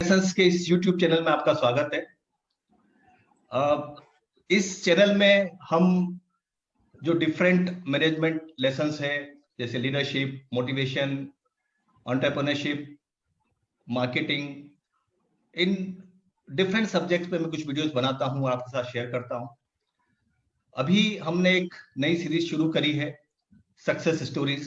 Lessons के इस YouTube channel में आपका स्वागत है। इस चैनल में हम जो डिफरेंट मैनेजमेंट लेसन्स है, जैसे leadership, motivation, entrepreneurship, marketing, in different subjects पे मैं कुछ वीडियोस बनाता हूँ और आपके साथ शेयर करता हूँ। अभी हमने एक नई सीरीज शुरू करी है, सक्सेस स्टोरीज।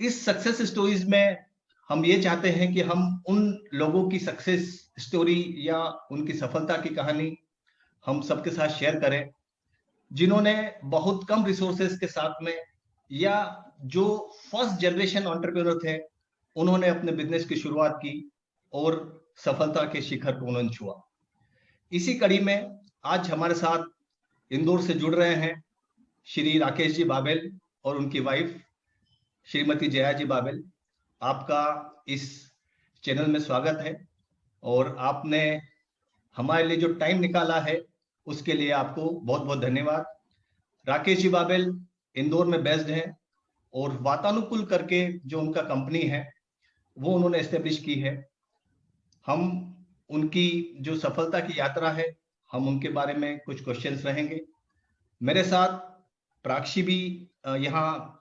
इस सक्सेस स्टोरीज में हम ये चाहते हैं कि हम उन लोगों की सक्सेस स्टोरी या उनकी सफलता की कहानी हम सबके साथ शेयर करें, जिन्होंने बहुत कम रिसोर्सेज के साथ में या जो फर्स्ट जनरेशन एंटरप्रेन्योर थे, उन्होंने अपने बिजनेस की शुरुआत की और सफलता के शिखर को उन्होंने छुआ। इसी कड़ी में आज हमारे साथ इंदौर से जुड़ रहे हैं श्री राकेश जी बाबेल और उनकी वाइफ श्रीमती जया जी बाबेल। आपका इस चैनल में स्वागत है और आपने हमारे लिए जो टाइम निकाला है उसके लिए आपको बहुत बहुत धन्यवाद। राकेश जी बाबेल इंदौर में बेस्ड हैं और वातानुकूल करके जो उनका कंपनी है वो उन्होंने एस्टेब्लिश की है। हम उनकी जो सफलता की यात्रा है, हम उनके बारे में कुछ क्वेश्चंस रहेंगे। मेरे साथ प्राक्षी भी यहाँ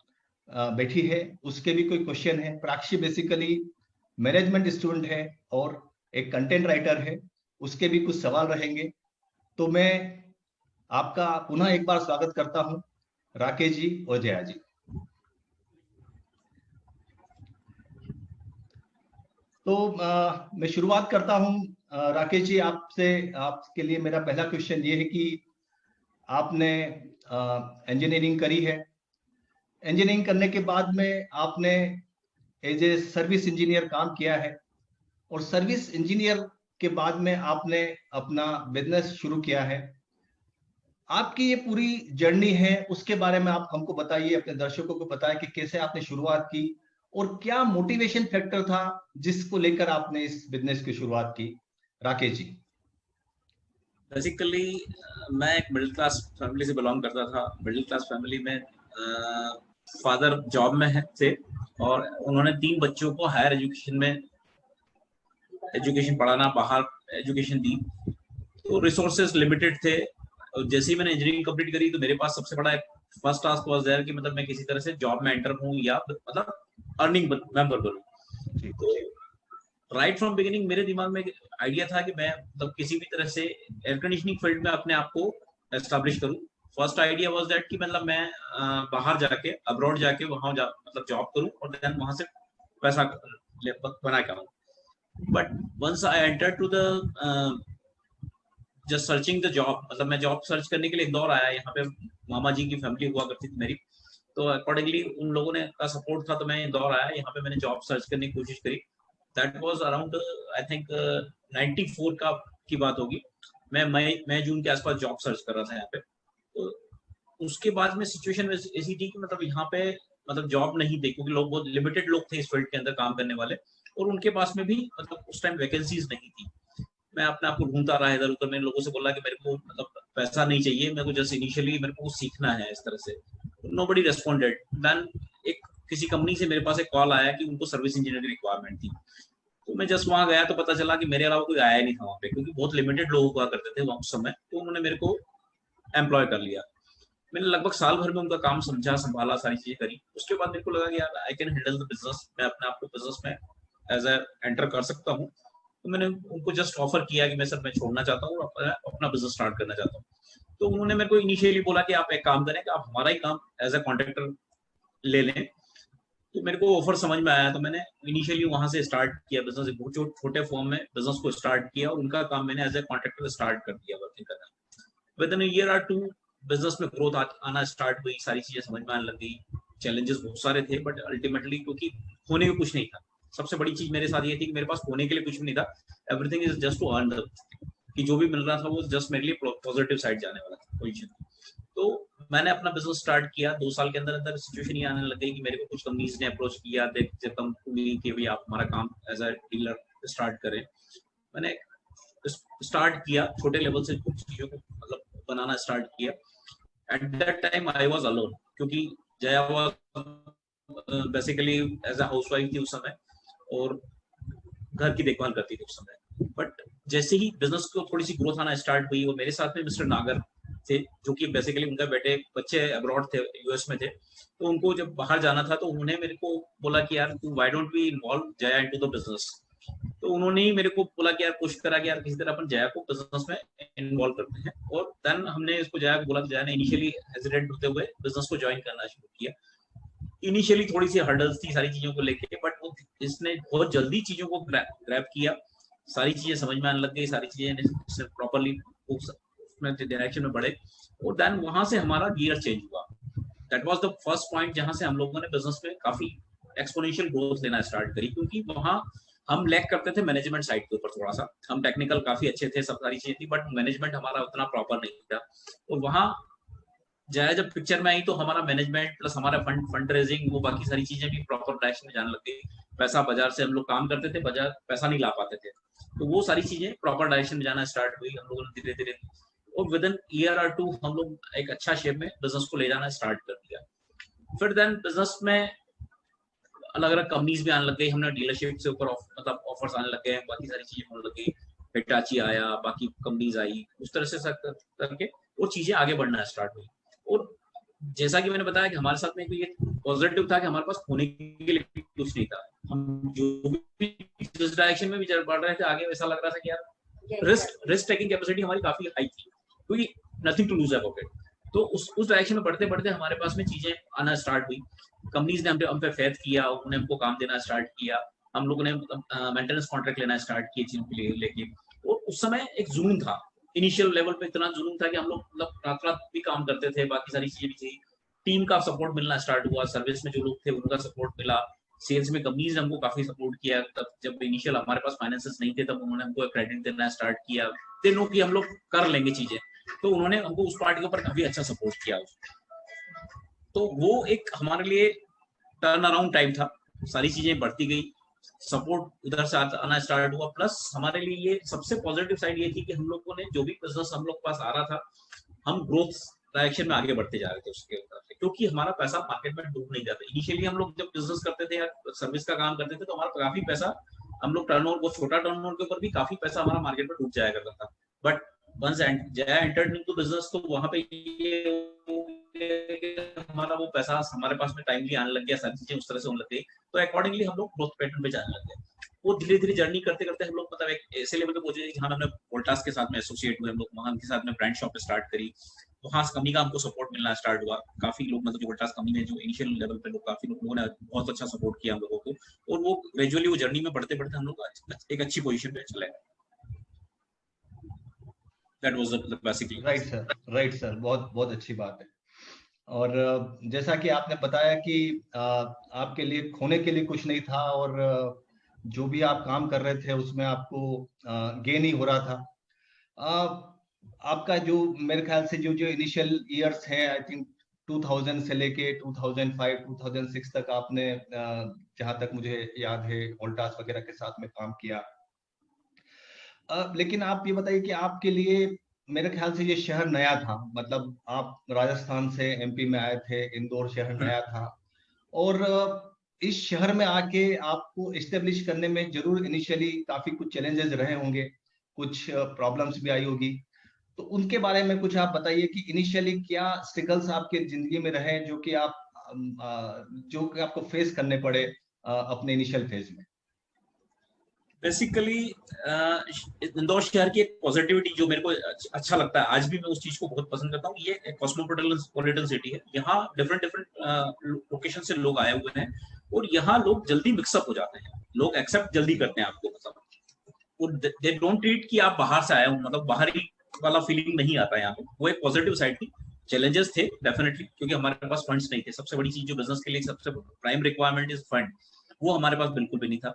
बैठी है, उसके भी कोई क्वेश्चन है। प्राक्षी बेसिकली मैनेजमेंट स्टूडेंट है और एक कंटेंट राइटर है, उसके भी कुछ सवाल रहेंगे। तो मैं आपका पुनः एक बार स्वागत करता हूं, राकेश जी और जया जी। तो मैं शुरुआत करता हूं। राकेश जी, आपके लिए मेरा पहला क्वेश्चन ये है कि आपने इंजीनियरिंग करी है। इंजीनियरिंग करने के बाद में आपने एज ए सर्विस इंजीनियर काम किया है और सर्विस इंजीनियर के बाद में आपने अपना बिजनेस शुरू किया है। आपकी ये पूरी जर्नी है, उसके बारे में आप हमको बताइए, अपने दर्शकों को बताएं कि कैसे आपने शुरुआत की और क्या मोटिवेशन फैक्टर था जिसको लेकर आपने इस बिजनेस की शुरुआत की। राकेश जी। बेसिकली मैं एक मिडिल क्लास फैमिली से बिलोंग करता था। मिडिल क्लास फैमिली में फादर जॉब में थे और उन्होंने 3 बच्चों को हायर एजुकेशन पढ़ाना, बाहर एजुकेशन दी। तो रिसोर्सेज लिमिटेड थे। और जैसे ही मैंने इंजीनियरिंग कंप्लीट करी तो मेरे पास सबसे बड़ा एक फर्स्ट टास्क वाज देयर कि मतलब मैं किसी तरह से जॉब में एंटर हूँ या मतलब अर्निंग मेंबर बनूं। तो राइट फ्रॉम बिगिनिंग मेरे दिमाग में आइडिया था कि मैं मतलब किसी भी तरह से एयर कंडीशनिंग फील्ड में अपने आप को एस्टैब्लिश करूं। फर्स्ट आइडिया वाज दैट कि मतलब मैं बाहर जाके अब्रॉड जाके मतलब जॉब करूं और देन वहां से पैसा बना के आऊं। But once I enter to the just searching the job, मतलब मैं जॉब सर्च करने के लिए इंदौर आया। यहाँ पे मामा जी की फैमिली हुआ करती थी मेरी, तो अकॉर्डिंगली उन लोगों ने का सपोर्ट था तो मैं इंदौर आया। यहाँ पे मैंने जॉब सर्च करने की कोशिश करी। That was around I think 94 की बात होगी। मैं मई जून के आसपास जॉब सर्च कर रहा था यहाँ पे। तो उसके बाद में सिचुएशन ऐसी थी कि मतलब यहाँ पे मतलब जॉब नहीं थी, क्योंकि लोग बहुत लिमिटेड लोग थे इस फील्ड के अंदर काम करने वाले, और उनके पास में भी मतलब उस टाइम वैकेंसीज नहीं थी। मैं अपने आप को ढूंढता रहा इधर उधर। मैंने लोगों से बोला कि मेरे को मतलब पैसा नहीं चाहिए, मेरे को जस्ट इनिशियली मेरे को सीखना है इस तरह से। नोबडी रेस्पोंडेड। देन एक किसी कंपनी से मेरे पास एक कॉल आया कि उनको सर्विस इंजीनियर की रिक्वायरमेंट थी। तो मैं जस्ट वहां गया तो पता चला कि मेरे अलावा कोई आया नहीं था वहां पे, क्योंकि बहुत लिमिटेड लोग हुआ करते थे वहां उस समय। तो उन्होंने मेरे को एम्प्लॉय कर लिया। मैंने लगभग साल भर में उनका काम समझा, संभाला, सारी चीजें करी। उसके बाद मेरे को लगा कि यार I can handle the business, मैं अपने आप को बिजनेस में एज ए एंटर कर सकता हूँ। तो मैंने उनको जस्ट ऑफर किया कि मैं छोड़ना चाहता हूँ और अपना बिजनेस स्टार्ट करना चाहता हूँ। तो उन्होंने मेरे को इनिशियली बोला कि आप एक काम करें कि आप हमारा ही काम एज ए कॉन्ट्रैक्टर ले लें। तो मेरे को ऑफर समझ में आया, तो मैंने इनिशियली वहां से स्टार्ट किया बिजनेस। एक बहुत छोटे फॉर्म में बिजनेस को स्टार्ट किया और उनका काम मैंने एज ए कॉन्ट्रैक्टर स्टार्ट कर दिया वर्किंग करना। विद इन ईयर और 2 बिजनेस में ग्रोथ आना स्टार्ट हुई, सारी चीजें समझ में आने लगी। चैलेंजेस बहुत सारे थे बट अल्टीमेटली क्योंकि होने को कुछ नहीं था। सबसे बड़ी चीज मेरे साथ ये थी कि मेरे पास होने के लिए कुछ भी नहीं था। Everything is just to earn the, कि जो भी मिल रहा था वो जस्ट मेरे लिए पॉजिटिव साइड जाने वाला था पोजीशन। तो मैंने अपना बिजनेस स्टार्ट किया। 2 साल के अंदर अंदर सिचुएशन ये आने लग गई कि मेरे को कुछ कंपनीज ने अप्रोच किया कंपनी कि भाई आप हमारा काम एज अ डीलर स्टार्ट करें। मैंने स्टार्ट किया छोटे लेवल से, कुछ चीजों को मतलब बनाना स्टार्ट किया। At that time I was alone, क्योंकि Jaya was basically as a housewife थी उस समय। और घर की देखभाल करती थी उस समय। बट जैसे ही बिजनेस को थोड़ी सी ग्रोथ आना स्टार्ट हुई, और मेरे साथ में मिस्टर नागर थे, जो कि बेसिकली उनका बच्चे अब्रॉड थे, यूएस में थे, तो उनको जब बाहर जाना था तो उन्होंने मेरे को बोला कि यार तू why don't we involve Jaya into the business. तो उन्होंने ही मेरे को बोला कि यार पुश करा कि यार किसी तरह अपन जया को बिजनेस में इन्वॉल्व करते हैं। और देन हमने इसको जया को बोला, जया ने इनिशियली हेजिटेट होते हुए बिजनेस को ज्वाइन करना शुरू किया। इनिशियली थोड़ी सी हर्डल्स थी सारी चीजों को लेके, बट वो इसने बहुत जल्दी चीजों को ग्रैब किया, सारी चीजें समझ में आने लग गई, सारी चीजें प्रॉपर्ली उसमें डायरेक्शन में बढ़े, और देन वहां से हमारा गियर चेंज हुआ। That was the first point जहां से हम लोगों ने बिजनेस में काफी एक्सपोनेंशियल ग्रोथ लेना स्टार्ट करी, क्योंकि वहां हम लैक करते थे मैनेजमेंट साइड के ऊपर थोड़ा सा। हम टेक्निकल काफी अच्छे थे, सब सारी चीजें थी, बट मैनेजमेंट हमारा उतना प्रॉपर नहीं था। और वहां जया जब पिक्चर में आई तो हमारा मैनेजमेंट प्लस हमारा फंड रेजिंग, वो बाकी सारी चीजें भी प्रॉपर डायरेक्शन में जाने लग गई। पैसा बाजार से हम लोग काम करते थे, बाजार पैसा नहीं ला पाते थे, तो वो सारी चीजें प्रॉपर डायरेक्शन में जाना स्टार्ट हुई। हम लोगों ने धीरे धीरे, और विद इन ईयर और 2 हम लोग एक अच्छा शेप में बिजनेस को ले जाना स्टार्ट कर दिया। फिर देन बिजनेस में अलग अलग कंपनीज भी आने लग गई, हमने डीलरशिप से ऊपर मतलब ऑफर्स आने लग गए, बाकी सारी चीजें होने लग गई, हिटाची आया, बाकी कंपनीज आई, उस तरह से करके वो चीजें आगे बढ़ना स्टार्ट हुई। और जैसा कि मैंने बताया कि हमारे साथ में ये पॉजिटिव था कि हमारे पास खोने के लिए कुछ नहीं था। हम जो भी जिस डायरेक्शन में भी बढ़ रहे थे आगे, वैसा लग रहा था कि यार रिस्क टेकिंग कैपेसिटी हमारी काफी हाई थी, क्योंकि nothing to lose about it. तो उस डायरेक्शन में बढ़ते बढ़ते हमारे पास में चीजें आना स्टार्ट हुई। कंपनीज ने हम पे फेथ किया, उन्होंने हमको काम देना स्टार्ट किया, हम लोगों ने मेंटेनेंस कॉन्ट्रैक्ट लेना स्टार्ट किए चीजों के लिए लेके। और उस समय एक जुनून था, इनिशियल लेवल पे इतना जुनून था कि हम लोग मतलब रात रात भी काम करते थे, बाकी सारी चीजें भी थी। टीम का सपोर्ट मिलना स्टार्ट हुआ, सर्विस में जो लोग थे उनका सपोर्ट मिला, सेल्स में कंपनीज ने हमको काफी सपोर्ट किया। तब जब इनिशियल हमारे पास फाइनेंसेस नहीं थे, तब उन्होंने हमको क्रेडिट देना स्टार्ट किया, तीनों की हम लोग कर लेंगे चीजें, तो उन्होंने हमको उस पार्ट के ऊपर काफी अच्छा सपोर्ट किया। तो वो एक हमारे लिए टर्न अराउंड टाइम था, सारी चीजें बढ़ती गई, सपोर्ट उधर से आना स्टार्ट हुआ। प्लस हमारे लिए ये सबसे पॉजिटिव साइड ये थी कि हम लोगों ने जो भी बिजनेस हम लोग पास आ रहा था, हम ग्रोथ डायरेक्शन में आगे बढ़ते जा रहे थे उसके ऊपर, क्योंकि हमारा पैसा मार्केट में डूब नहीं जाता। इनिशियली हम लोग जब बिजनेस करते थे या सर्विस का काम करते थे, तो हमारा काफी पैसा, हम लोग टर्नओवर, वो छोटा टर्नओवर के ऊपर भी काफी पैसा हमारा मार्केट में डूब जाया करता था। But once Jaya entered into business, तो वहां पे हमारा वो पैसा हमारे पास में टाइमली आने लग गया, सारी चीजें उस तरह से होने लग गई, तो अकॉर्डिंगली हम लोग ग्रोथ पैटर्न पे जाने लग गए। वो धीरे धीरे जर्नी करते करते हम लोग मतलब एक ऐसे लेवल पे पहुंचे जहां हमने वोल्टास के साथ में एसोसिएट हुए, हम लोग वहां के साथ में ब्रांड शॉप स्टार्ट करी, वहां कंपनी का हमको सपोर्ट मिलना स्टार्ट हुआ। काफी लोग मतलब जो वोल्टास कंपनी में जो इनिशियल लेवल पे लोग, काफी लोगों ने बहुत अच्छा सपोर्ट किया हम लोगों को, और वो ग्रेजुअली वो जर्नी में बढ़ते बढ़ते हम लोग एक अच्छी पोजीशन पे चले। That was basically right sir, बहुत बहुत अच्छी बात है। और जैसा कि आपने बताया कि आपके लिए खोने के लिए कुछ नहीं था, और जो भी आप काम कर रहे थे उसमें आपको गेन ही हो रहा था। आपका जो मेरे ख्याल से जो जो इनिशियल ईयर्स हैं, आई थिंक 2000 से लेके 2005 2006 तक आपने जहां तक मुझे याद है वोल्टास वगैरह के साथ में काम किया। लेकिन आप ये बताइए कि आपके लिए मेरे ख्याल से ये शहर नया था, मतलब आप राजस्थान से एमपी में आए थे, इंदौर शहर नया था, और इस शहर में आके आपको एस्टेब्लिश करने में जरूर इनिशियली काफी कुछ चैलेंजेस रहे होंगे, कुछ प्रॉब्लम्स भी आई होगी, तो उनके बारे में कुछ आप बताइए कि इनिशियली क्या स्ट्रगल्स आपके जिंदगी में रहे जो कि आपको फेस करने पड़े अपने इनिशियल फेज में। बेसिकली इंदौर शहर की एक पॉजिटिविटी जो मेरे को अच्छा लगता है, आज भी मैं उस चीज को बहुत पसंद करता हूँ, ये एक कॉस्मोपॉलिटन सिटी है। यहाँ डिफरेंट डिफरेंट लोकेशन से लोग आए हुए हैं, और यहाँ लोग जल्दी मिक्सअप हो जाते हैं, लोग एक्सेप्ट जल्दी करते हैं आपको, मतलब दे डोंट ट्रीट कि आप बाहर से आए हो, मतलब बाहरी वाला फीलिंग नहीं आता है यहाँ पे। वो एक पॉजिटिव साइड थी। चैलेंजेस थे डेफिनेटली, क्योंकि हमारे पास फंड्स नहीं थे। सबसे बड़ी चीज जो बिजनेस के लिए सबसे प्राइम रिक्वायरमेंट इज फंड, वो हमारे पास बिल्कुल भी नहीं था।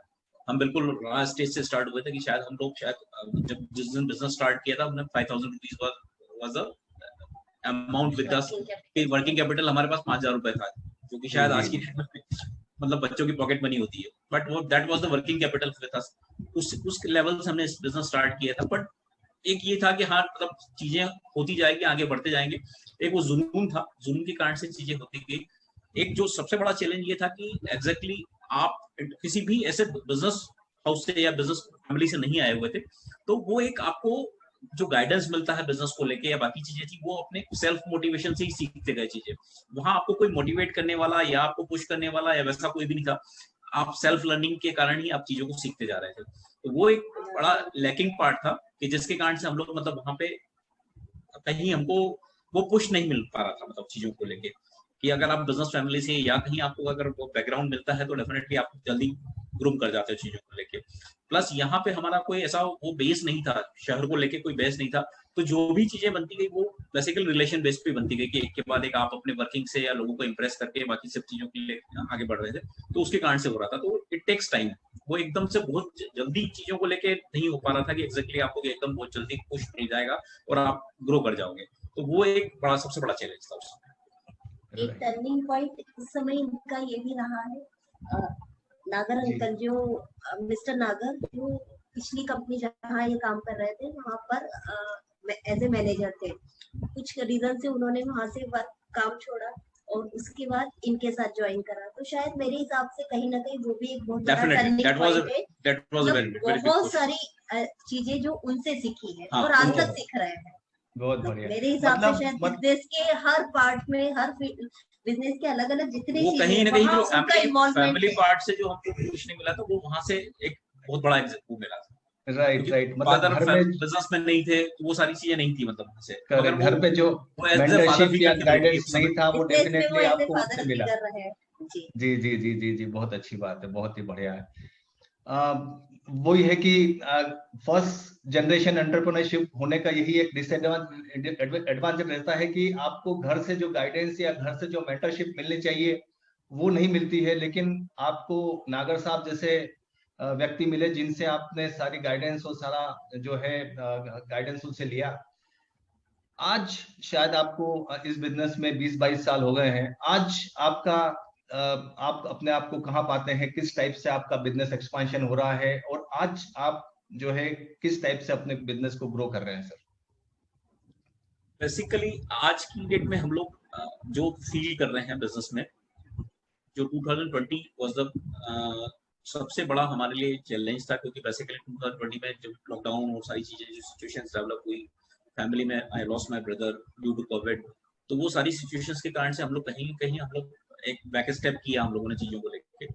हम बिल्कुल लास्ट स्टेज से स्टार्ट हुए थे कि शायद हम लोग जब जिस दिन बिजनेस स्टार्ट किया था, हमने 5000 rupees was the amount with us, कि वर्किंग कैपिटल हमारे पास 5000 रुपए था, जो कि शायद आज की मतलब बच्चों की पॉकेट मनी होती है, बट वो that was the working capital with us. उस लेवल से हमने बिजनेस स्टार्ट किया था। बट एक ये था कि हाँ, मतलब चीजें होती जाएगी, आगे बढ़ते जाएंगे। एक वो जुनून था, जुनून के कारण से चीजें होती गई। एक जो सबसे बड़ा चैलेंज ये था कि एग्जैक्टली आप किसी भी ऐसे बिजनेस हाउस से या बिजनेस फैमिली से नहीं आए हुए थे, तो वो एक आपको जो गाइडेंस मिलता है बिजनेस को लेके या बाकी चीजें थी, वो अपने सेल्फ मोटिवेशन से ही सीखते गए चीजें। वहां आपको कोई मोटिवेट करने वाला या आपको पुश करने वाला या वैसा कोई भी नहीं था, आप सेल्फ लर्निंग के कारण ही आप चीजों को सीखते जा रहे थे। तो वो एक बड़ा लैकिंग पार्ट था कि जिसके कारण से हम लोग मतलब वहां पे कहीं हमको वो पुश नहीं मिल पा रहा था, मतलब चीजों को लेके कि अगर आप बिजनेस फैमिली से या कहीं आपको अगर वो बैकग्राउंड मिलता है तो डेफिनेटली आप जल्दी ग्रूम कर जाते हो चीजों को लेके। प्लस यहाँ पे हमारा कोई ऐसा वो बेस नहीं था, शहर को लेके कोई बेस नहीं था, तो जो भी चीजें बनती गई वो बेसिकली रिलेशन बेस्ड पे बनती गई कि एक के बाद एक आप अपने वर्किंग से या लोगों को इंप्रेस करके बाकी सब चीजों के लिए आगे बढ़ रहे थे, तो उसके कारण से हो रहा था। तो इट टेक्स टाइम, वो एकदम से बहुत जल्दी चीजों को लेके नहीं हो पा रहा था कि एग्जैक्टली आपको एकदम बहुत जल्दी पुश मिल जाएगा और आप ग्रो कर जाओगे। तो वो एक बड़ा सबसे बड़ा चैलेंज था उसमें। एक टर्निंग पॉइंट इस समय इनका ये भी रहा है, नागर अंकल जो मिस्टर नागर जो पिछली कंपनी जहाँ ये काम कर रहे थे वहाँ पर एज ए मैनेजर थे, कुछ रीजन से उन्होंने वहाँ से वर्क काम छोड़ा और उसके बाद इनके साथ ज्वाइन करा। तो शायद मेरे हिसाब से कहीं ना कहीं वो भी एक बहुत बड़ा टर्निंग पॉइंट है, बहुत सारी चीजें जो उनसे सीखी है और आज तक सीख रहे हैं। बहुत बढ़िया। मेरे हिसाब से शायद बिजनेस के हर पार्ट में, हर बिजनेस के अलग अलग जितने वो कहीं ना कहीं जो फैमिली पार्ट से जो हमको कुछ नहीं मिला था, वो वहां से एक बहुत बड़ा वो मिला था। राइट मतलब घर में बिजनेस में नहीं थे तो वो सारी चीजें नहीं थी, मतलब वहां से अगर घर पे जो मेंटरशिप या गाइडेंस नहीं था वो डेफिनेटली आपको उससे मिला। जी जी जी जी जी, बहुत अच्छी बात है, बहुत ही बढ़िया है। वही है कि फर्स्ट जनरेशन एंटरप्रेन्योरशिप होने का यही एक एडवांटेज रहता है कि आपको घर से जो गाइडेंस या घर से जो मेंटरशिप मिलनी चाहिए वो नहीं मिलती है, लेकिन आपको नागर साहब जैसे व्यक्ति मिले जिनसे आपने सारी गाइडेंस और सारा जो है गाइडेंस उनसे लिया। आज शायद आपको इस बिजनेस में 20-22 साल हो गए हैं, आज आपका आप अपने आप को कहाँ पाते हैं, किस टाइप से आपका बिजनेस एक्सपेंशन हो रहा है और आज आप जो है किस टाइप से अपने बिजनेस को ग्रो कर रहे हैं? सर बेसिकली आज की डेट में हम लोग जो फील कर रहे हैं बिजनेस में, जो 2020 वाज द सबसे बड़ा हमारे लिए चैलेंज था, क्योंकि बेसिकली 2020 में जब लॉकडाउन और सारी चीजें जो सिचुएशंस डेवलप हुई, फैमिली में I lost my brother due to covid, तो वो सारी सिचुएशंस के कारण से हम लोग कहीं हम लोग एक बैक स्टेप किया हम लोगों ने चीजों को लेके।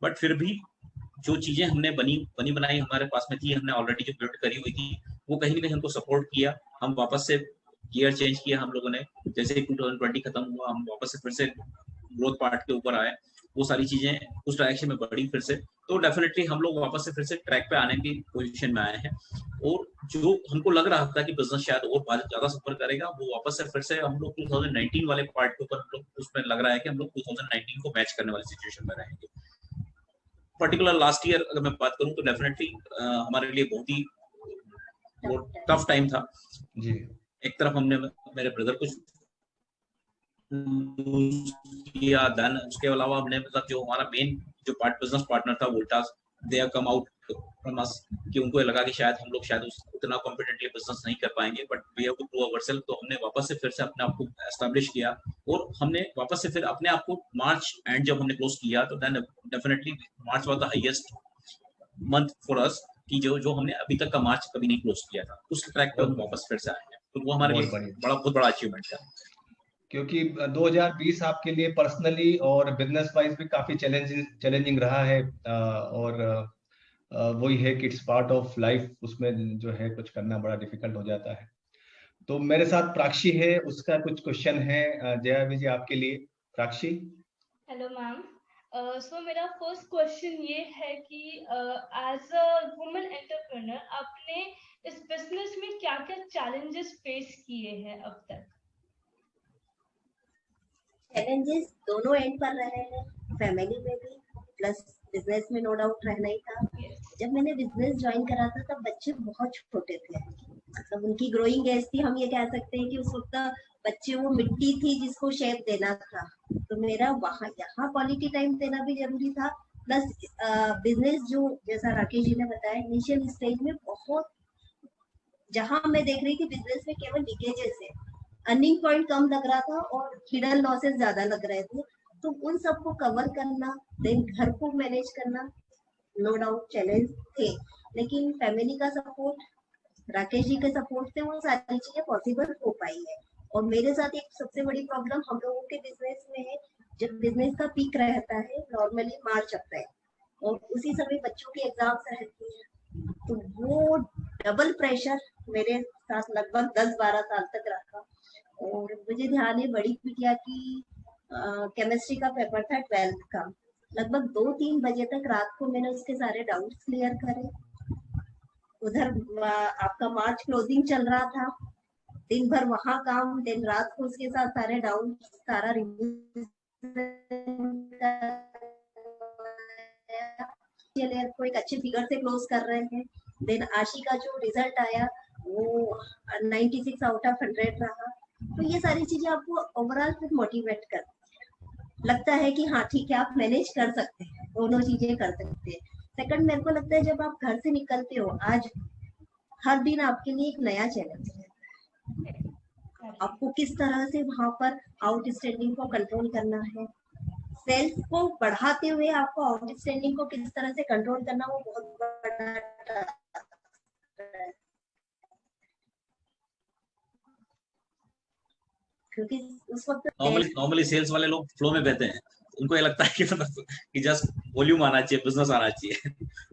बट फिर भी जो चीजें हमने बनी बनाई हमारे पास में थी, हमने ऑलरेडी जो बिल्ड करी हुई थी, वो कहीं ना कहीं हमको सपोर्ट किया। हम वापस से गियर चेंज किया हम लोगों ने, जैसे 2020 खत्म हुआ हम वापस से फिर से ग्रोथ पार्ट के ऊपर आए, वो सारी चीजें उस डायरेक्शन में बढ़ी फिर से। तो डेफिनेटली हम लोग वापस से फिर से ट्रैक पे आने की पोजीशन में आए हैं, और जो हमको लग रहा था कि बिजनेस शायद और ज्यादा सफर करेगा, वो वापस से फिर से हम लोग 2019 वाले पार्ट के ऊपर हम लोग उसमें लग रहा है कि हम लोग 2019 को मैच करने वाली सिचुएशन में रहेंगे। पर्टिकुलर लास्ट ईयर अगर मैं बात करूं तो डेफिनेटली हमारे लिए बहुत ही टफ टाइम था जी। एक तरफ हमने मेरे ब्रदर को किया, देन उसके अलावा हमने मतलब जो हमारा मेन जो बिजनेस पार्टनर था Voltas, they have come out from us, कि उनको लगा कि शायद हम लोग शायद उतना कॉम्पिटेंटली बिजनेस नहीं कर पाएंगे, but we have to prove ourself. तो हमने वापस से फिर से अपने आप को एस्टैब्लिश किया और हमने वापस से फिर अपने आप को मार्च एंड जब हमने क्लोज किया तो then definitely March was the highest month for us, कि जो हमने अभी तक का मार्च कभी नहीं क्लोज किया था, उस ट्रैक पे हम वापस फिर से आए हैं। तो वो हमारे लिए बहुत बड़ा अचीवमेंट था, क्योंकि 2020 आपके लिए पर्सनली और बिजनेस वाइज भी काफी चैलेंजिंग रहा है, और वही है कि इट्स पार्ट ऑफ लाइफ, उसमें जो है कुछ करना बड़ा डिफिकल्ट हो जाता है। तो मेरे साथ प्राक्षी है, उसका कुछ क्वेश्चन है जया जी आपके लिए। प्राक्षी। हेलो मैम, सो मेरा फर्स्ट क्वेश्चन ये है कि एज अ वुमेन एंटरप्रेन्योर आपने इस बिजनेस में क्या-क्या चैलेंजेस फेस किए हैं अब तक? चैलेंजेस दोनों एंड पर रहे हैं, फैमिली में भी प्लस बिजनेस में नो डाउट रहना ही था। जब मैंने बिजनेस ज्वाइन करा था तब बच्चे बहुत छोटे थे, मतलब उनकी ग्रोइंग एज थी, हम ये कह सकते हैं कि उस वक्त बच्चे वो मिट्टी थी जिसको शेप देना था। तो मेरा वहाँ यहाँ क्वालिटी टाइम देना भी जरूरी था, प्लस बिजनेस जो जैसा राकेश जी ने बताया इनिशियल स्टेज में बहुत, जहाँ मैं देख रही थी बिजनेस में केवल लीकेजेस है, अर्निंग पॉइंट कम लग रहा था और हिडन लॉसेस ज्यादा लग रहे थे। तो उन सबको कवर करना, देन घर को मैनेज करना, नो डाउट चैलेंज थे, लेकिन फैमिली का सपोर्ट, राकेश जी के सपोर्ट से वो सारी चीजें पॉसिबल हो पाई है। और मेरे साथ एक सबसे बड़ी प्रॉब्लम हम लोगों के बिजनेस में है, जब बिजनेस का पीक रहता है नॉर्मली मार्च अप्रैल, और उसी समय बच्चों की एग्जाम्स रहती है, तो वो डबल प्रेशर मेरे साथ लगभग 10-12 साल तक रहा। और मुझे ध्यान है बड़ी बिटिया की केमिस्ट्री का पेपर था 12th का, लगभग 2-3 बजे तक रात को मैंने उसके सारे डाउट्स क्लियर करे। उधर आपका मार्च क्लोजिंग चल रहा था, दिन भर वहां काम, दिन रात को उसके साथ सारे डाउट्स, सारा रिव्यू को एक अच्छे फिगर से क्लोज कर रहे हैं। देन आशी का जो रिजल्ट आया वो 96 आउट ऑफ 100 रहा। तो ये सारी चीजें आपको ओवरऑल फिर मोटिवेट करती है, लगता है कि हाँ ठीक है आप मैनेज कर सकते हैं, दोनों चीजें कर सकते हैं। सेकंड मेरे को लगता है जब आप घर से निकलते हो, आज हर दिन आपके लिए एक नया चैलेंज है, आपको किस तरह से वहां पर आउटस्टैंडिंग को कंट्रोल करना है, सेल्स को बढ़ाते हुए आपको आउटस्टैंडिंग को किस तरह से कंट्रोल करना, वो बहुत बड़ा टास्क है। क्योंकि उस वक्त नॉर्मली सेल्स वाले लोग फ्लो में बहते हैं, उनको ये लगता है कि मतलब कि जस्ट वॉल्यूम आना चाहिए, बिजनेस आना चाहिए।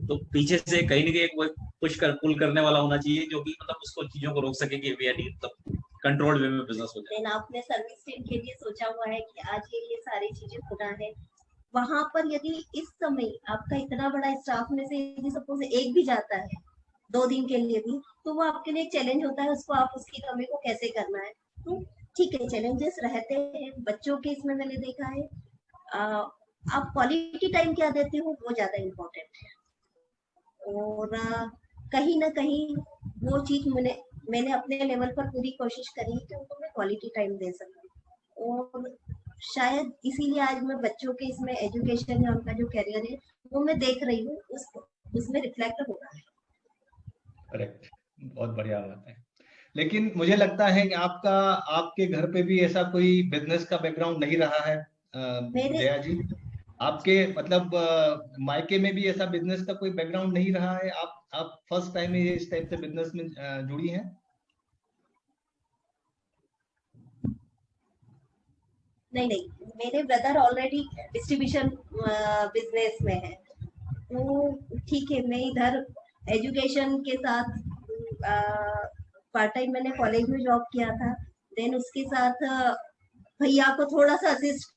तो पीछे से कहीं ना कहीं एक पुश कर पुल करने वाला होना चाहिए जो कि मतलब उसको चीजों को रोक सके कि वी आर मतलब कंट्रोल्ड वे में बिजनेस हो जाए। आपने सर्विस टीम के लिए सोचा हुआ है कि आज ये सारी चीजें होना है, वहां पर यदि इस समय आपका इतना बड़ा स्टाफ में से यदि सपोज एक भी जाता है 2 दिन के लिए भी, तो वो आपके लिए एक चैलेंज होता है, उसको आप उसकी कमी को कैसे करना है। तो ठीक है चैलेंजेस रहते हैं बच्चों के, इसमें मैंने देखा है आप क्वालिटी टाइम क्या देते हो वो ज्यादा इम्पोर्टेंट है। और कहीं ना कहीं वो चीज मैंने अपने लेवल पर पूरी कोशिश करी कि उनको मैं क्वालिटी टाइम दे सकूं। और शायद इसीलिए आज मैं बच्चों के इसमें एजुकेशन या उनका जो करियर है वो मैं देख रही हूँ, उसमें रिफ्लेक्ट हो रहा है। करेक्ट, बहुत बढ़िया बात है। लेकिन मुझे लगता है कि आपके घर पे भी ऐसा कोई बिजनेस का बैकग्राउंड नहीं रहा है जया जी, आपके मतलब मायके में भी ऐसा बिजनेस का कोई बैकग्राउंड नहीं रहा है, आप फर्स्ट टाइम इस टाइप से बिजनेस में जुड़ी हैं? नहीं, मेरे ब्रदर ऑलरेडी डिस्ट्रीब्यूशन बिजनेस में है, तो ठीक है मैं इधर एजुकेशन के साथ पार्ट टाइम मैंने कॉलेज में जॉब किया था, देन उसके साथ भैया को थोड़ा सा असिस्ट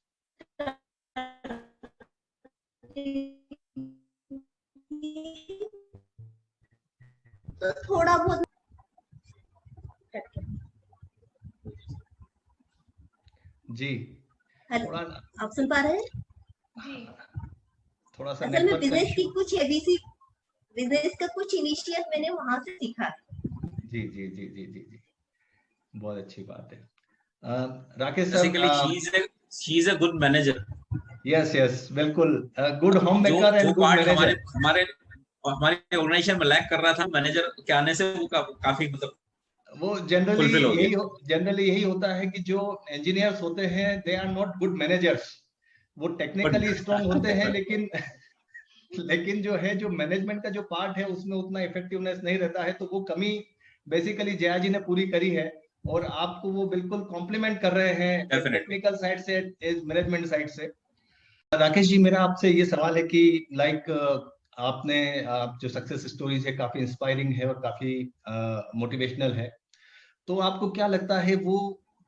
तो थोड़ा बहुत जी। थोड़ा आप सुन पा रहे हैं जी? थोड़ा सा असल में बिजनेस की कुछ एबीसी, बिजनेस का कुछ इनिशियल मैंने वहां से सीखा। जी जी जी जी जी जी, बहुत अच्छी बात है। Rakesh sir, basically she is a good manager. Yes yes, बिल्कुल, good home maker and good manager. हमारे ऑर्गेनाइजेशन में लैक कर रहा था मैनेजर के आने से, वो काफी मतलब वो जनरली यही होता है कि जो इंजीनियर्स होते हैं they are not good managers, वो टेक्निकली स्ट्रांग होते हैं लेकिन जो है जो मैनेजमेंट का जो पार्ट है उसमें उतना इफेक्टिवनेस नहीं रहता है, तो वो कमी बेसिकली जया जी ने पूरी करी है और आपको वो बिल्कुल कॉम्प्लीमेंट कर रहे हैं टेक्निकल साइड से, मैनेजमेंट साइड से। राकेश जी, मेरा आपसे ये सवाल है कि लाइक आप जो सक्सेस स्टोरीज है काफी इंस्पायरिंग है और काफी मोटिवेशनल है, तो आपको क्या लगता है वो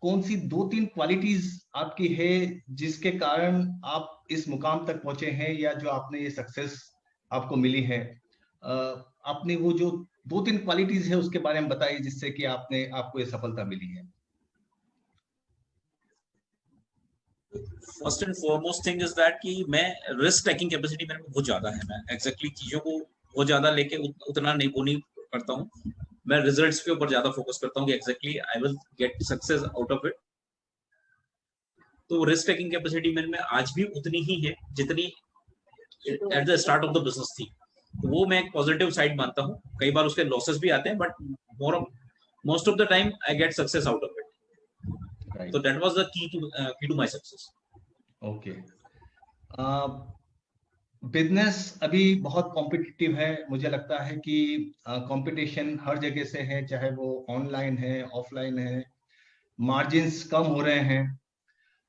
कौन सी 2-3 क्वालिटीज आपकी है जिसके कारण आप इस मुकाम तक पहुंचे हैं, या जो आपने ये सक्सेस आपको मिली है, आपने वो जो 2-3 क्वालिटीज है उसके बारे में बताइए जिससे कि आपको ये सफलता मिली है। First and foremost thing is that कि मैं रिस्क टेकिंग कैपेसिटी मेरे में बहुत ज्यादा है, मैं एग्जैक्टली चीजों को बहुत ज्यादा लेके उतना नहीं करता हूँ, मैं रिजल्ट्स के ऊपर ज्यादा फोकस करता हूँ कि exactly I will get success out of it. तो रिस्क टेकिंग कैपेसिटी मेरे में आज भी उतनी ही है जितनी at the start of the business थी, तो वो मैं एक पॉजिटिव साइड मानता हूँ। कई बार उसके लॉसेस भी आते हैं but most of the time I get success out of it, so that was the key to my success. Okay, business अभी बहुत कॉम्पिटिटिव है। मुझे लगता है कि कंपटीशन हर जगह से है, चाहे वो ऑनलाइन है, ऑफलाइन है। मार्जिन्स कम हो रहे हैं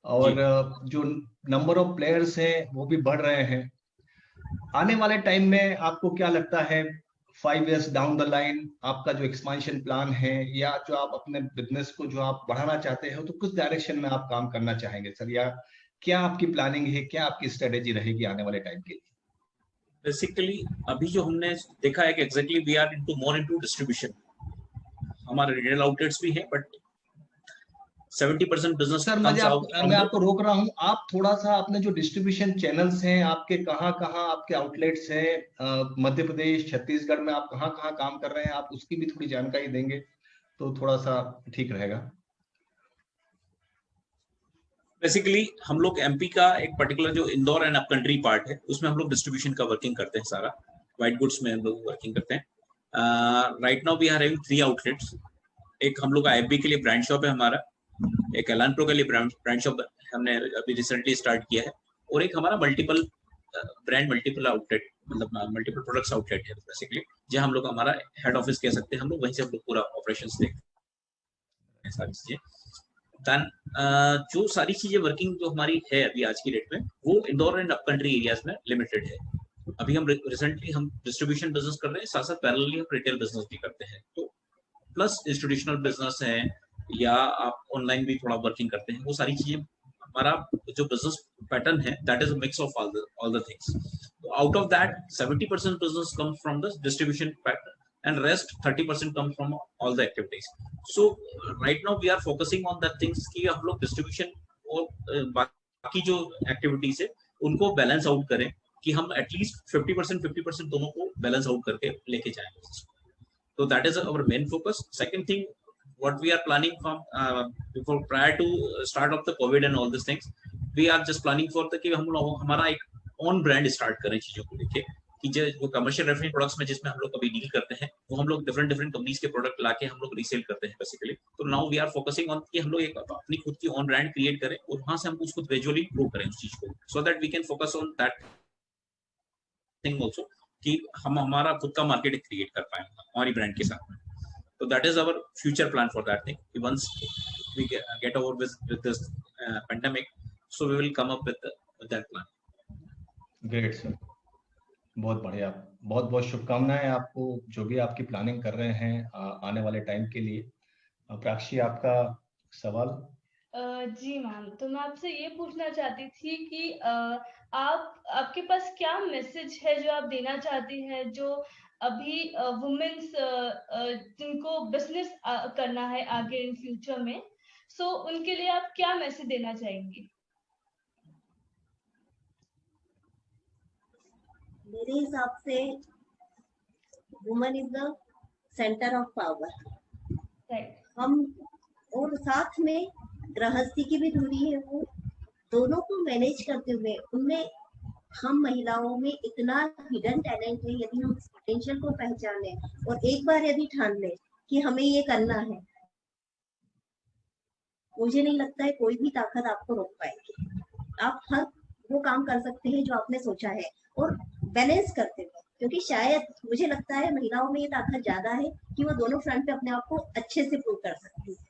और जो नंबर ऑफ प्लेयर्स हैं वो भी बढ़ रहे हैं। आने वाले टाइम में आपको क्या लगता है, 5 इयर्स डाउन द लाइन आपका जो एक्सपांशन प्लान है या जो आप अपने बिजनेस को जो आप बढ़ाना चाहते हो, तो किस डायरेक्शन में आप काम करना चाहेंगे सर, या क्या आपकी प्लानिंग है, क्या आपकी स्ट्रेटेजी रहेगी आने वाले टाइम के लिए? बेसिकली अभी जो हमने देखा है कि exactly we are into more into distribution. हमारे रिटेल आउटलेट्स भी हैं, but 70% business sir comes out from मैं आपको रोक रहा हूँ। आप थोड़ा सा अपने जो डिस्ट्रीब्यूशन चैनल्स हैं आपके, कहाँ कहाँ आपके आउटलेट्स हैं, मध्य प्रदेश, छत्तीसगढ़ में आप कहाँ कहाँ काम कर रहे हैं, आप उसकी भी थोड़ी जानकारी देंगे तो थोड़ा सा ठीक रहेगा। बेसिकली हम लोग एमपी का एक पर्टिकुलर जो इंदौर एंड अपकंट्री पार्ट है, उसमें हम लोग डिस्ट्रीब्यूशन का वर्किंग करते हैं। सारा व्हाइट गुड्स में हम लोग वर्किंग करते हैं। Right now we are having 3 outlets. एक हम लोग आईएफबी के लिए ब्रांड शॉप है हमारा, एक एलान प्रो के लिए ब्रांड शॉप हमने अभी रिसेंटली स्टार्ट किया है, और एक हमारा मल्टीपल ब्रांड मल्टीपल आउटलेट, मतलब मल्टीपल प्रोडक्ट्स आउटलेट है बेसिकली, जहां हम लोग हमारा हेड ऑफिस कह सकते हैं। हम लोग वहीं से हम लोग पूरा ऑपरेशंस देखते हैं, सारी चीजें। देन जो सारी चीजें वर्किंग जो हमारी है अभी आज की डेट में, वो इंदौर एंड अपकंट्री एरियाज में लिमिटेड है। अभी हम रिसेंटली हम डिस्ट्रीब्यूशन बिजनेस कर रहे हैं, साथ साथ पैरेलली हम रिटेल बिजनेस भी करते हैं। तो प्लस इंस्टीट्यूशनल बिजनेस है या आप ऑनलाइन भी थोड़ा वर्किंग करते हैं, वो सारी चीजें हमारा जो बिजनेस पैटर्न है, that is a mix of all the things. Out of that 70% business comes from the distribution pattern and rest 30% comes from all the activities. So right now we are focusing on that things कि हम लोग distribution और बाकी जो activities है उनको balance out करें, कि हम एटलीस्ट 50% दोनों को बैलेंस आउट करके लेके जाएंगे। So that is our main focus. Second thing, what we are planning from before prior to start of the COVID and all these things, we are just planning for the कि हम लोग हमारा एक own brand start करें चीजों को लेके, कि जो कमर्शियल रेफरेंस प्रोडक्ट्स में जिसमें हम लोग अभी डील करते हैं, वो हम लोग डिफरेंट कंपनीज के प्रोडक्ट लाके हम लोग रीसेल करते हैं बेसिकली। तो now we are focusing on कि हम लोग एक अपनी खुद की ओन ब्रांड क्रिएट करें और वहां से हम उसको ग्रेजुअली ग्रो करें उस चीज को, so that we can focus on that thing also, कि हम हमारा खुद का मार्केट क्रिएट कर पाए हमारी ब्रांड के साथ में। तो that is our future plan for that thing, कि once we get over with this pandemic, so we will come up with that plan. Great sir, बहुत बढ़िया। बहुत बहुत शुभकामनाएं आपको, जो भी आपकी प्लानिंग कर रहे हैं आने वाले टाइम के लिए। प्राक्षी, आपका सवाल? जी मैम, तो मैं आपसे ये पूछना चाहती थी कि आपके पास क्या मैसेज है जो आप देना चाहती हैं, जो अभी वुमेन्स जिनको बिजनेस करना है आगे इन फ्यूचर में, सो उनके लिए आप क्या मैसेज देना चाहेंगी? मेरे हिसाब से woman is the centre of power. Right. हम और साथ में गृहस्थी की भी दूरी है, वो दोनों को मैनेज करते हुए उनमें हम महिलाओं में इतना हिडन टैलेंट है, यदि हम इस पोटेंशियल को पहचाने और एक बार यदि ठान ले कि हमें ये करना है, मुझे नहीं लगता है कोई भी ताकत आपको रोक पाएगी। आप हर वो काम कर सकते हैं जो आपने सोचा है, और बैलेंस करते हुए, क्योंकि शायद मुझे लगता है महिलाओं में ये ताकत ज्यादा है कि वो दोनों फ्रंट पे अपने आप को अच्छे से प्रूव कर सकती है।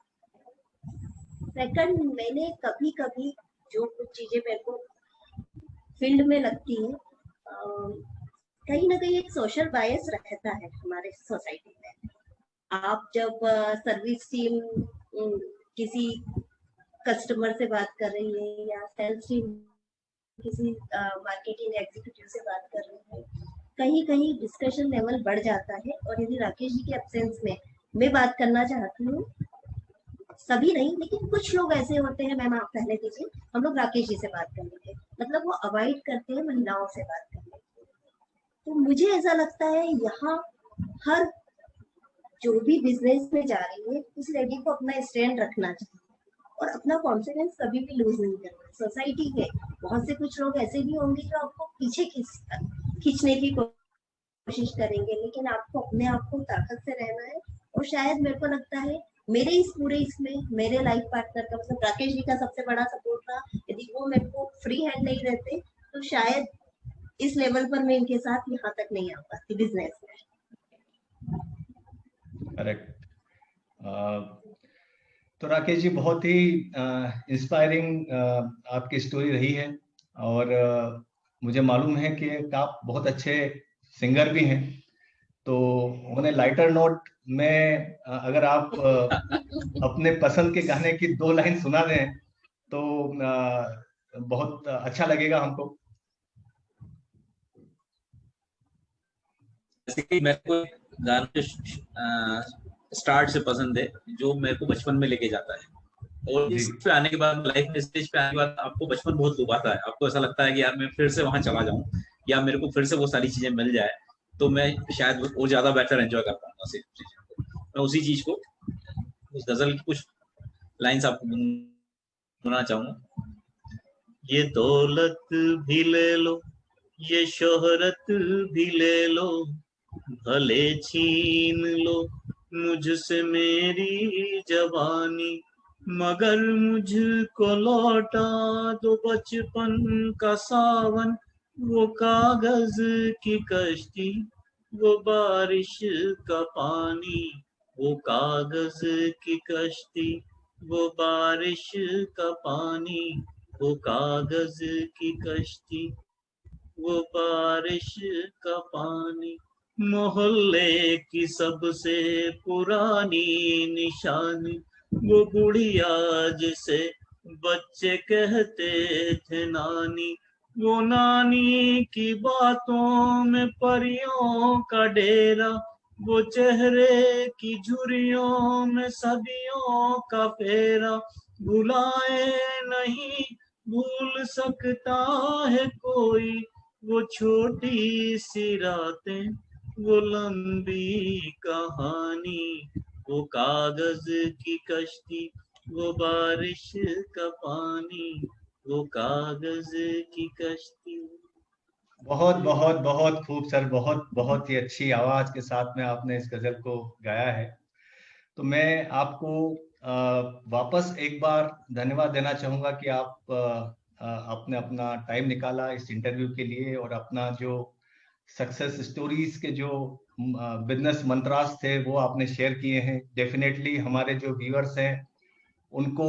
सेकंड, मैंने कभी कभी जो कुछ चीजें मेरे को फील्ड में लगती है, कहीं ना कहीं एक सोशल बायस रहता है हमारे सोसाइटी में। आप जब सर्विस टीम किसी कस्टमर से बात कर रही है या सेल्स टीम किसी मार्केटिंग एग्जीक्यूटिव से बात कर रही है, कहीं कहीं डिस्कशन लेवल बढ़ जाता है। और यदि राकेश जी के एब्सेंस में मैं बात करना चाहती हूँ, सभी नहीं लेकिन कुछ लोग ऐसे होते हैं, मैम आप पहले दीजिए, हम लोग राकेश जी से बात कर लेंगे, मतलब वो अवॉइड करते हैं महिलाओं से बात करने। तो मुझे ऐसा लगता है यहाँ हर जो भी बिजनेस में जा रही है, उस लेडी को अपना स्टैंड रखना चाहिए और अपना कॉन्फिडेंस कभी भी लूज नहीं करना। सोसाइटी में बहुत से कुछ लोग ऐसे भी होंगे जो आपको पीछे खींचने की कोशिश करेंगे, लेकिन आपको अपने आप को ताकत से रहना है। और शायद मेरे को लगता है मेरे इस पूरे इसमें मेरे लाइफ पार्टनर का, मतलब राकेश जी का सबसे बड़ा सपोर्ट रहा। यदि वो मेरे को फ्री हैंड नहीं रहते तो शायद इस लेवल पर मैं इनके साथ यहाँ तक नहीं आ पाती बिजनेस में। करेक्ट। तो राकेश जी, बहुत ही इंस्पायरिंग आपकी स्टोरी रही है, और मुझे मालूम है कि आप बहुत अच्छे सिंगर भी हैं। तो उन्हें लाइटर नोट में अगर आप अपने पसंद के गाने की 2 लाइन सुना दें तो बहुत अच्छा लगेगा हमको। जैसे कि मेरे को गाना स्टार्ट से पसंद है जो मेरे को बचपन में लेके जाता है, और जी। इस पे आने के बाद, लाइफ में स्टेज पे आने के बाद आपको बचपन बहुत लुभाता है। आपको ऐसा लगता है कि यार मैं फिर से वहां चला जाऊं, या मेरे को फिर से वो सारी चीजें मिल जाए, तो मैं शायद वो ज्यादा बेटर एंजॉय कर पाऊंगा सिर्फ चीजों को। मैं उसी चीज को, उस गजल की कुछ लाइंस आपको सुनाना चाहूंगा। ये दौलत भी ले लो, ये शोहरत भी ले लो, भले छीन लो मुझसे मेरी जवानी, मगर मुझको लौटा दो बचपन का सावन, वो कागज की कश्ती, वो बारिश का पानी, वो कागज की कश्ती, वो बारिश का पानी, वो कागज की कश्ती, वो बारिश का पानी, मोहल्ले की सबसे पुरानी निशानी, वो बुढ़िया जिसे बच्चे कहते थे नानी, वो नानी की बातों में परियों का डेरा, वो चेहरे की झुर्रियों में सदियों का फेरा, भुलाए नहीं भूल सकता है कोई, वो छोटी सी रातें, वो लंबी कहानी, वो कागज की कश्ती, वो बारिश का पानी, वो कागज की कश्ती। बहुत बहुत बहुत खूब सर, बहुत बहुत ही अच्छी आवाज के साथ में आपने इस गजल को गाया है। तो मैं आपको वापस एक बार धन्यवाद देना चाहूंगा कि आपने अपना टाइम निकाला इस इंटरव्यू के लिए, और अपना जो सक्सेस स्टोरीज के जो बिजनेस मंत्रास थे वो आपने शेयर किए हैं। डेफिनेटली हमारे जो व्यूअर्स हैं उनको,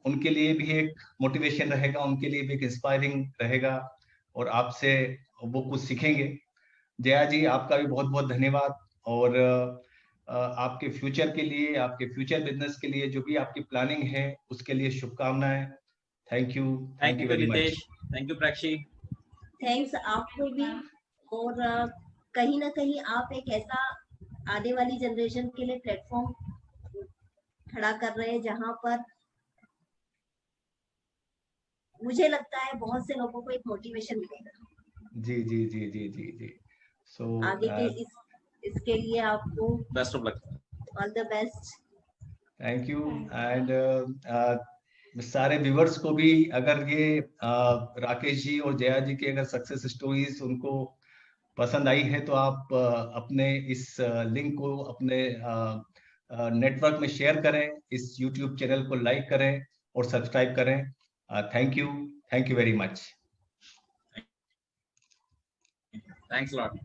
उनके लिए भी एक मोटिवेशन रहेगा, उनके लिए भी एक इंस्पायरिंग रहेगा, और आपसे वो कुछ सीखेंगे। जया जी, आपका भी बहुत बहुत धन्यवाद, और आपके फ्यूचर के लिए, आपके फ्यूचर बिजनेस के लिए जो भी आपकी प्लानिंग है उसके लिए शुभकामनाएं। Thank you very much. Ritesh, thank you Prakshi. Thanks आपको भी। और कहीं ना कहीं आप एक ऐसा आने वाली जनरेशन के लिए प्लेटफॉर्म खड़ा कर रहे हैं जहां पर मुझे लगता है बहुत से लोगों को एक मोटिवेशन मिलेगा। जी जी जी जी जी जी। सो आगे के इसके लिए आपको best of luck, all the best. Thank you. And सारे व्यूवर्स को भी, अगर ये राकेश जी और जया जी की अगर सक्सेस स्टोरीज उनको पसंद आई है तो आप अपने इस लिंक को अपने नेटवर्क में शेयर करें, इस यूट्यूब चैनल को लाइक करें और सब्सक्राइब करें। Thank you very much. Thanks lot.